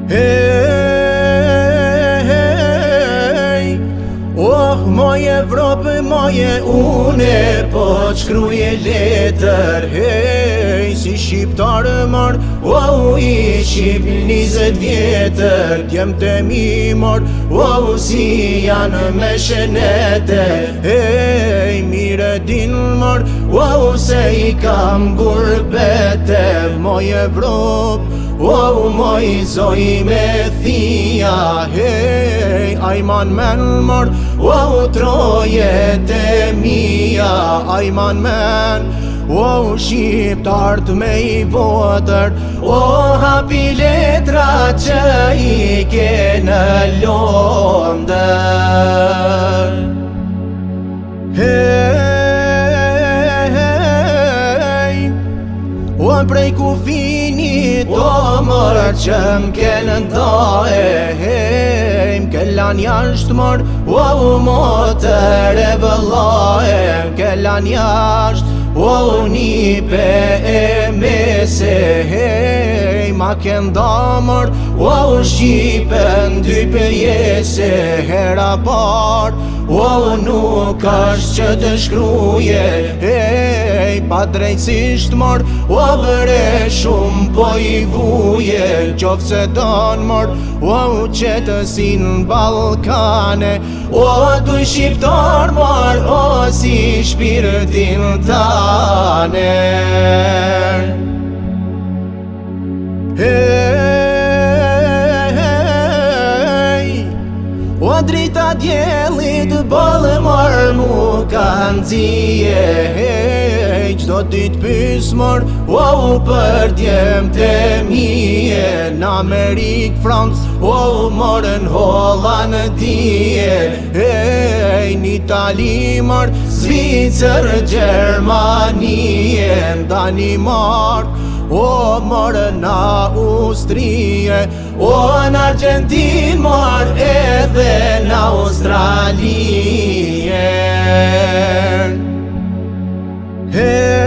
Hey, oh, moj Evropë, moje une, po shkruje letër. Hey, si shqiptarë marë, wow, i shqip 20 vjetër. Djemtë mi morë, wow, si janë me shënete. Hey, mire din marë, wow, se i kam gurbete. Moj Evropë, wow, moj zoj me thia. Hey, ajman men mor, wow, trojet e mia. Ajman men, wow, shqiptart me i votër. O, hapi letra që i ke në Londër. Hey, o, prej kufinit o mërë që m'kellën dae. Hey, m'kellan jashtë mërë, wow, motër e vëllae. M'kellan jashtë, wow, nipe e mese. Hey, ma kenda mërë, wow, Shqipen dy pjese. Hera parë, wow, nuk ashtë që të shkruje. Hey, pa drejtësisht mërë, wow, bëre shumë po i vuje. Qofë se donë mërë, wow, qetësin Balkane. O, du shqiptar mërë, o, si shpirtin tane. Hey, o, drita djelit bëllë marë mu kanë zije. Hey, qdo dit pys mërë, wow, për djemt e mije. Në Amerikë, Francë, wow, morën Hollandije. Hey, në Itali mërë, Zvicër, Gjermanije. Danimark, o, morë në Austrije. O, në Argentinë morë edhe në Australije. Hey,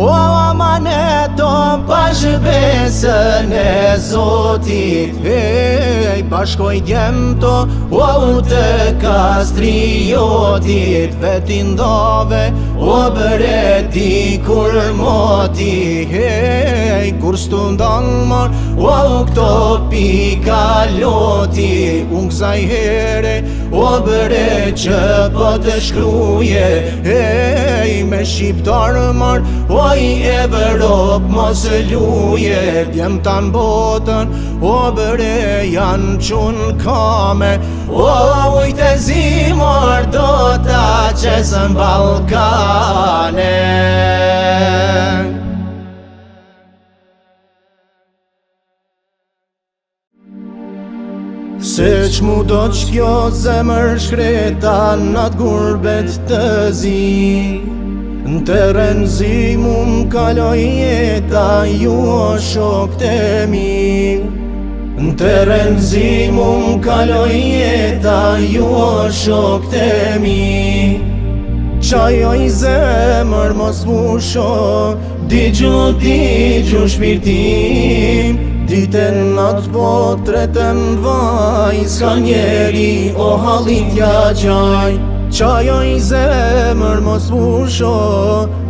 o, amaneto bashkëbesën e Zotit. Hey, bashkoj djemto, wow, të kastriotit. Vetin dove, o, bëreti kur moti. Hey, kur stundan mor, wow, këto pikaloti. Unë kësaj here, o, bërë që po të shkruje. Hey, me shqiptarë mor, o, i Evropë mos luje. Djem tanë botën, o, bërë janë qunë kame. O, ujtë e zimor, do ta qesën Balkane. Se qmu do q'kjo zemër shkreta natë gurbet të zi. Në teren zi mu m'kaloj jeta ju o shokët e mi. Në teren zi mu m'kaloj jeta ju o shokët e mi. Qajoj zemër mos pusho, digju shpirtim. Ditën natë po tretën vaj, s'ka njeri o halin t'ja gjaj. Qajoj zemër mos pusho,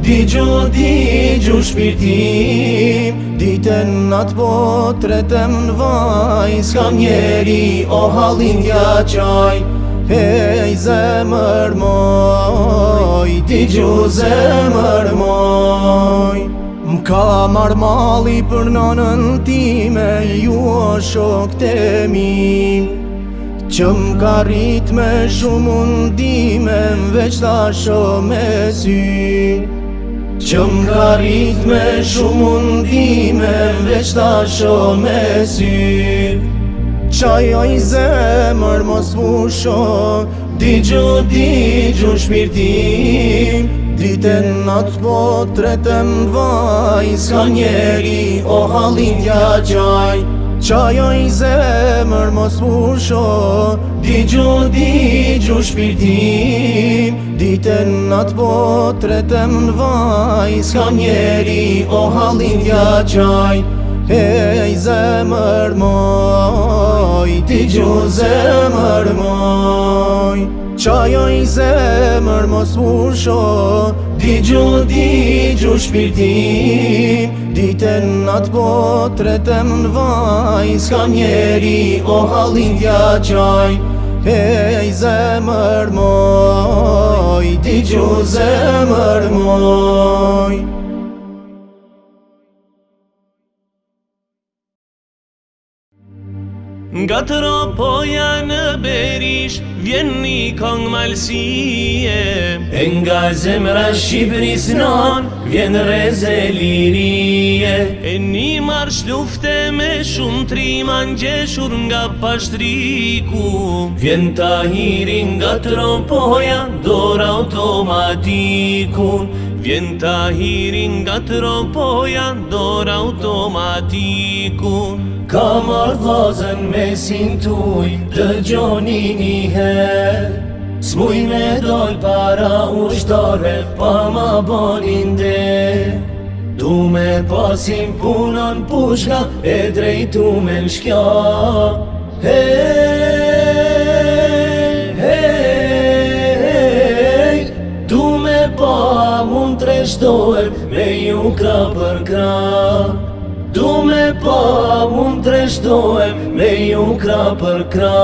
digju shpirtim. Ditën natë po tretën vaj, s'ka njeri o halin t'ja gjaj. Hey, zemër moj, digju zemër moj. M'ka marrë mali për nonën time, ju o shokët e mi. Që m'ka rrit me shumë mundime, veç tasho me sy. Që m'ka rrit me shumë mundime, veç tasho me sy. Qajoj zemër mos pusho, digju shpirtim. Ditën natë po tretën vaj, s'ka njeri o halin t'ja gjaj. Qajoj zemër mos pusho, digju shpirtim, ditën atë po tretem n'vaj, s'ka njeri o halin t'ja qaj. Hej zemër moj, digju zemër moj. Qajoj zemër mos pusho, digju shpirtim, ditën atë po tretem n'vaj, s'ka njeri o halin t'ja qaj. Hej zemër moj, digju zemër moj. Nga të ropoja në Berish vjen një këngë malsie, e nga zemra Shqipëris non vjen reze lirie. E një marsh lufte me shumë triman gjeshur nga pashtriku, vjen Tahiri nga të ropoja dor automatikun. Vjen Tahiri nga të ropoja dor automatikun. Ka marrë dhazën me sin tuj, dëgjoni njëherë, s'muj me dol para ushtarve, pa ma bonin der. Du me pasim punon pushka, e drejtu me n'shkja. Hej, hej, hej, du me pa mund treshtohem, me ju kra për kra. Du me pa mund treshtohem, me ju kra për kra.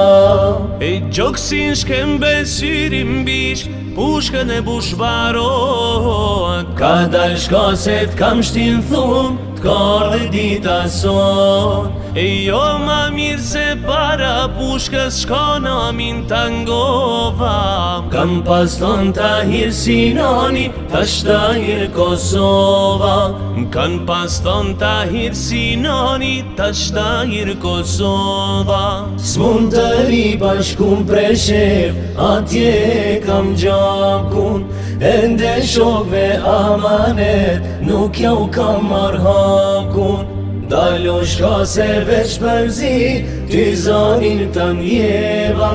E gjoksin shkembe syrim bish, pushkën e bushbarot. Ka dal shkaset kam shtin thum, t'kar dhe dita sot. E jo ma mirë se para pushkës shkona min tangova. Kam pas ton Tahir Sinani, tash Tahir Kosova. Kan pas ton Tahir Sinani, tash Tahir Kosova. S'mund të ri bashkun Preshев, atje kam gjakun. Ende shokve amanet, nuk ja u kam marr hakun. Dalo shka se veç përzi, ty zanin të njeva.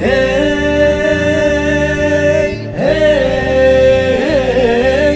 Hej, hej,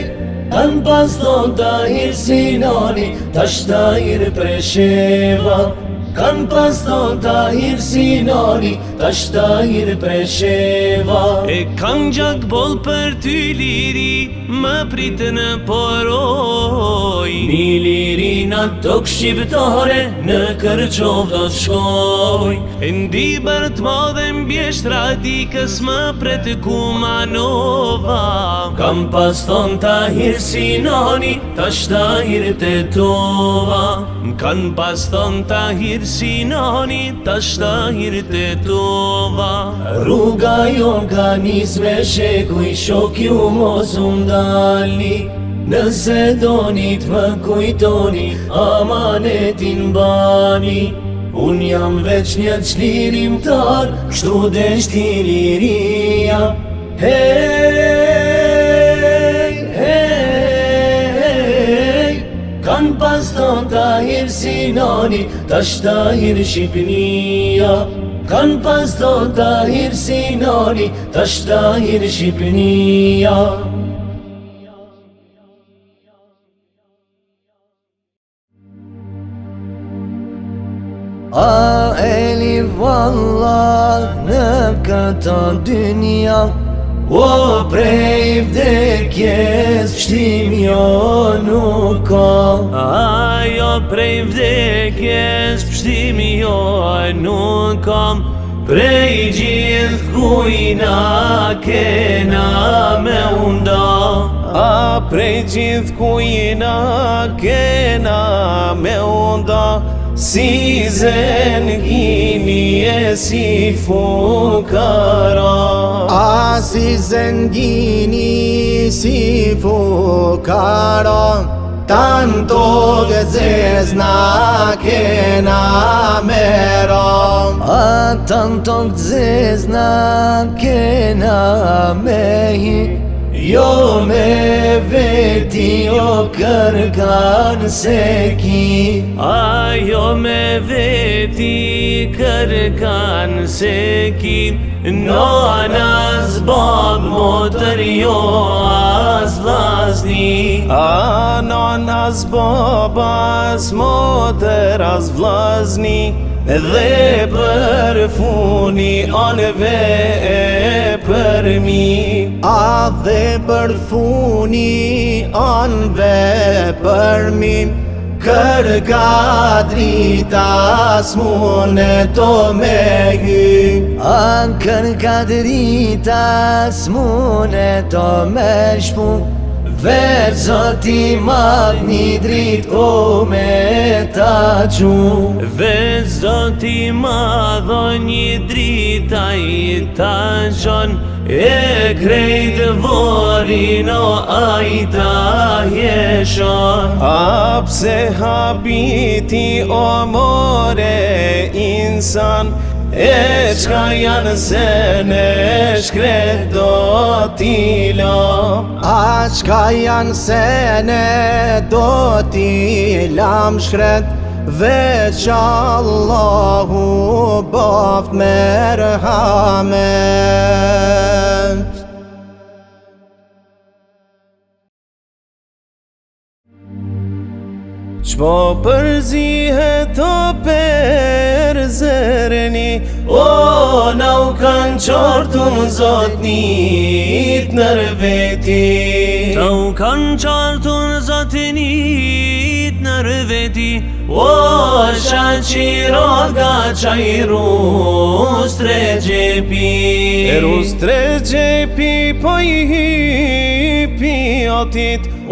kan pas ton Tahir Sinani, tash Tahir Presheva. Kan pas ton Tahir Sinani, tash Tahir Presheva. E kan gjak bol për ty liri, më pritë në poroj. Një liri në tokë shqiptare, në Kërqov do t'shkoj. E ndi bërt madhe mbjeshtra dikës më pretë Kumanova. Kam pas ton Tahir Sinani, tash Tahir Tetova. Kan pas ton Tahir Sinani, tash Tahir Tetova. Rruga jon ka nis me shekuj, shok ju mos undalni. Nëse donit më kujtoni, amanetin bani. Unë jam veç një çlirimtar, kështu deshti liria. Hej, hej, kan pas ton Tahir Sinani, tash Tahir Shqipnia. Kan pas ton Tahir Sinani, tash Tahir Shqipnia. A eli valla në këta dynja, o prej vdekjes pështim jo nuk ka. Ajo prej vdekjes pështim jo nuk kam. Prej gjithë kujna kena me unda. A prej gjithë kujna kena me unda. Si zengini e si fukara. A si zengini si fukara. Tanto gëzezna kena mera. A tanto gëzezna kena mehi. Jo me veti o kërkan se ki, ajo me veti kërkan se ki. Nona zbab motër jo as vllazni, a nona zbab as motër as vllazni, dhe për funi anëve e për mi, a dhe për funi anëve për mi. Kërka drita s'mune to me hy, a kërka drita s'mune to me shpu, veç Zoti madh një drit ko me ta qu. veç Zoti madh o një drita i ta qon, e krejt vorin o ajta jeshon. A pse habiti o more insan, e qka janë se në shkret do t'i lam, a qka janë se në do t'i lam shkret, veç Allahu boft merhamet. Qpo përzihet o per zërni, o na u kanë qortun zotnit nër veti, Ta u kanë qartun zotinit nër veti, o shaqi roga qaj rus tre gjepi, rus tre gjepi po i hipi otit, o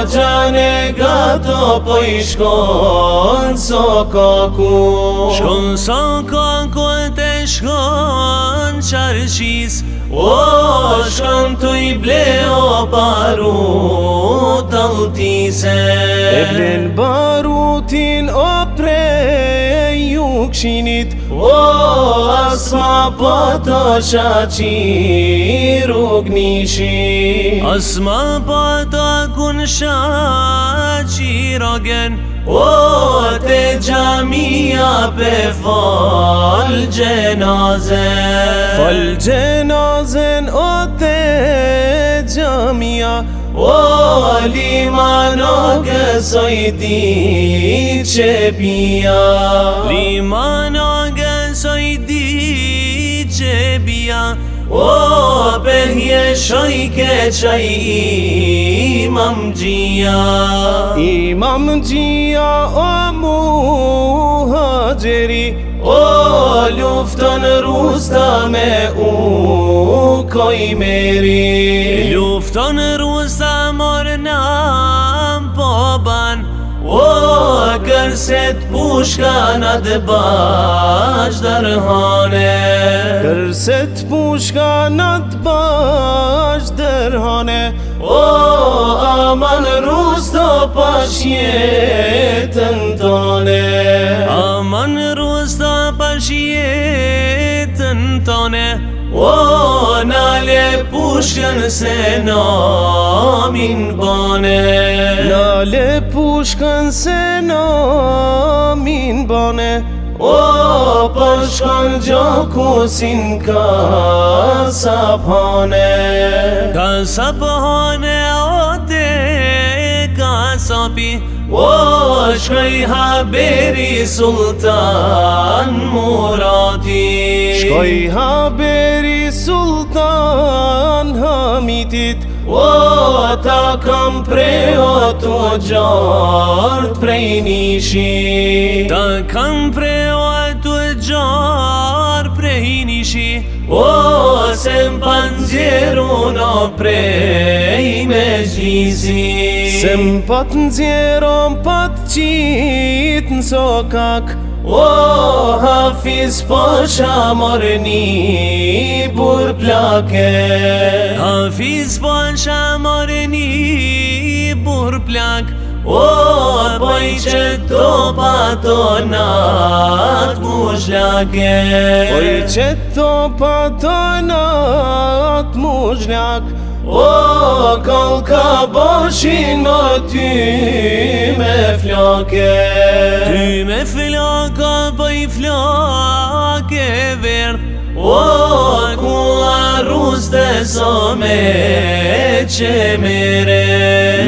gjane gato po i shkon so koku, shkon so koku te shkon qarqis, o shkon tu i ble o barut altise, e blen barutin o prej jukshinit, o asma po to shaqi rugnishi, asma po to kun shaqi rogen, o te gjamia pe fol gjenazen, fol gjenazen o te gjamia, o liman o gësoj di që pia, liman o gësoj di që bia, o behje shoj ke qaj imam gjia, imam gjia o muhajeri, o lufton rusta me u koj meri, lufton rusta mornam po ban, o kërset pushka na të bash dërhane, kërset pushka na të bash dërhane, o aman rusto pash jetën tone, aman rusta pash jetën tone, o nale pushkën se namin bane, nale pushkën se namin bane, o pashkën gjokusin ka saphane, ka saphane o te ka sapi, o shkoj haberi sultan Murati, shkoj haberi sultan Hamitit, o ta kam preo të gjart prej nishi, ta kam preo të gjart prej nishi, o se m'panzjeru no prej me gjisi, se m'pat nxjeron pat qit n'so kak, o hafiz po shamorni bur plake, hafiz po shamorni bur plak, o poj që to patonat mushlake, poj që to patonat mushlak, O kalka bashin o ty me flake. Ty me flaka bëj flake verdh. O kulla ruste so me qemere.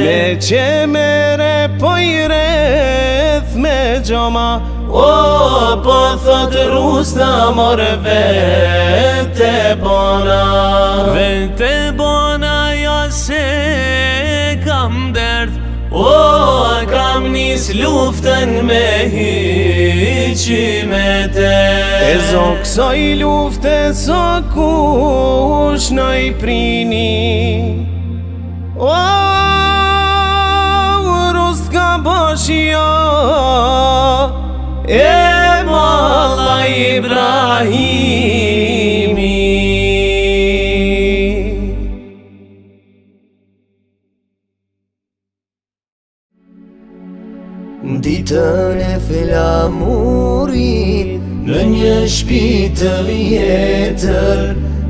Me qemere po I rreth me gjoma. O po thot rusta mor vete bona. Vete bona ja se kam dert. O kam nis luftën me hiqimete. E zok soj lufte so kush në I prini. O rust ka bashia e malla Ibrahimi. Ditën e flamurit në një shtëpi të vjetër,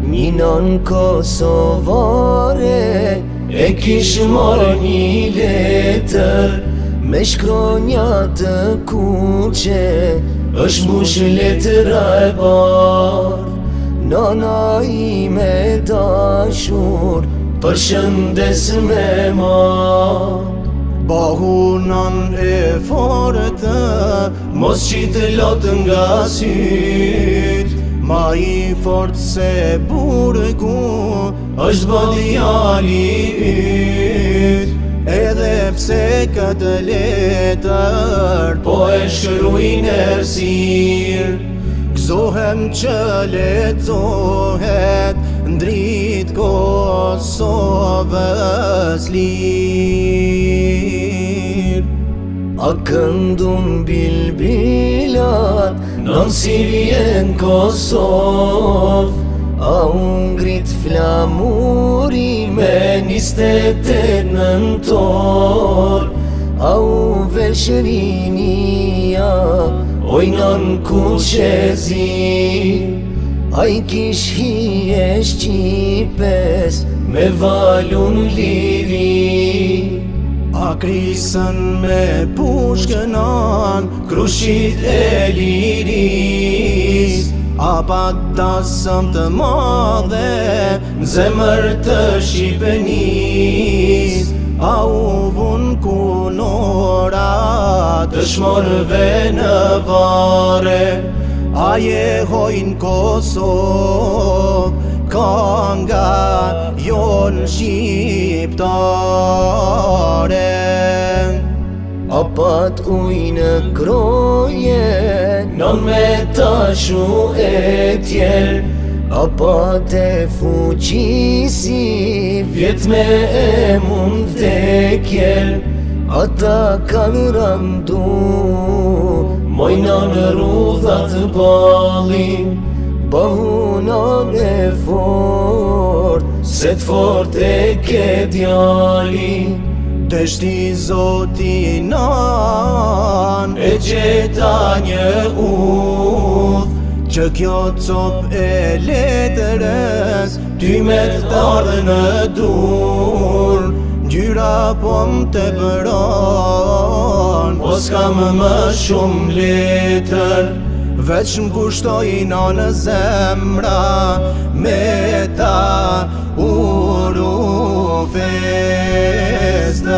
një non kosovare e kish marrë një letër me shkronja të kuqe, është mbush letra e bardh. Nana ime dashur, përshëndes me ma. Bahunan e fortë, mos qitë lotë nga syt. Ma I fort se burgu, është bëdjali yt. Edhe pse këtë letër, po e shkruaj në errësirë. Gëzohem që lexohet ndrit Kosovës lirë. A këndun bilbilat, non si vjen Kosovë. A ngrit flamuri me 28 nëntor. A u velshërinia, oj non kuqezi. A I kish hije shqipes me valun liri. A krisën me pushkënan, krushit e liris. A pa dasëm të madhe, në zemër të Shqipenis. A u vun kunora të shmorve në vare. A je hojnë Kosovë, ka nga jon shqiptare. A pat uj në kroje, non me tashu e tjerë. A pat e fuqisi, vjet me e mund vdekjer. Ata kanë randu, mojna në rrudhat balin. Bahunan e fort, se t'fort e ke djali. Deshti zoti nan, e gjeta një udh, që kjo cop e letërës, ty me t'ardhë në dur. Gjyra po m'te bëron, po s'kam më shumë letër. Veç m'kushtojna në zemra, me ta uru festën.